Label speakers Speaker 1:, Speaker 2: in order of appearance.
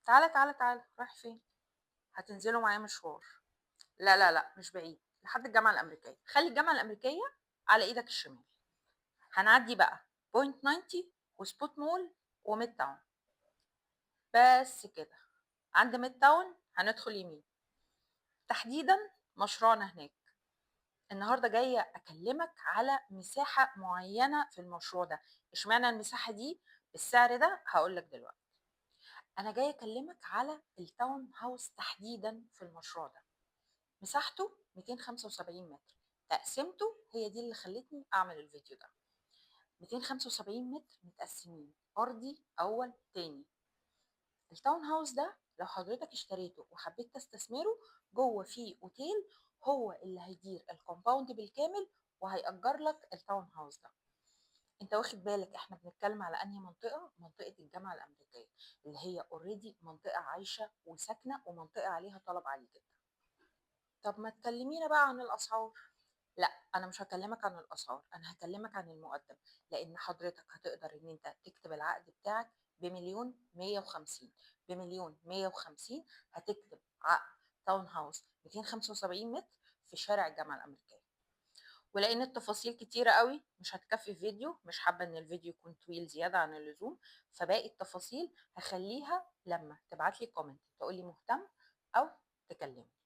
Speaker 1: تعالى تعالى تعالى، رايح فين؟ هتنزلوا معايا مشوار. لا لا لا، مش بعيد، لحد الجامعة الأمريكية. خلي الجامعة الأمريكية على إيدك الشمال. هنعدي بقى بوينت 90 وسبوت مول وميد تاون. بس كده. عند ميد تاون هندخل يمين، تحديدا مشروعنا هناك. النهارده جايه اكلمك على مساحه معينه في المشروع ده. اشمعنى المساحه دي بالسعر ده؟ هقول لك دلوقتي. انا جايه اكلمك على التاون هاوس تحديدا في المشروع ده. مساحته 275 متر. تقسيمته هي دي اللي خلتني اعمل الفيديو ده. 275 متر متقسمين ارضي اول تاني. التاون هاوس ده لو حضرتك اشتريته وحبيت تستثمره، جوه فيه اوتيل هو اللي هيدير الكومباوند بالكامل وهيأجر لك التاون هاوس ده. انت واخد بالك احنا بنتكلم على انهي منطقه؟ منطقه الجامعه الامريكيه، اللي هي اوريدي منطقه عايشه وساكنه ومنطقه عليها طلب عالي جدا. طب ما تكلمينا بقى عن الاسعار. لا، انا مش هكلمك عن الاسعار، انا هكلمك عن المقدم. لان حضرتك هتقدر ان انت تكتب العقد بتاعك بمليون 150. بمليون 150 هتكتب عقد تاون هاوس 275 متر في شارع الجامعه الامريكيه. ولان التفاصيل كتيره قوي مش هتكفي فيديو، مش حابه ان الفيديو يكون طويل زياده عن اللزوم، فباقي التفاصيل هخليها لما تبعت لي كومنت تقول لي مهتم او تكلمني.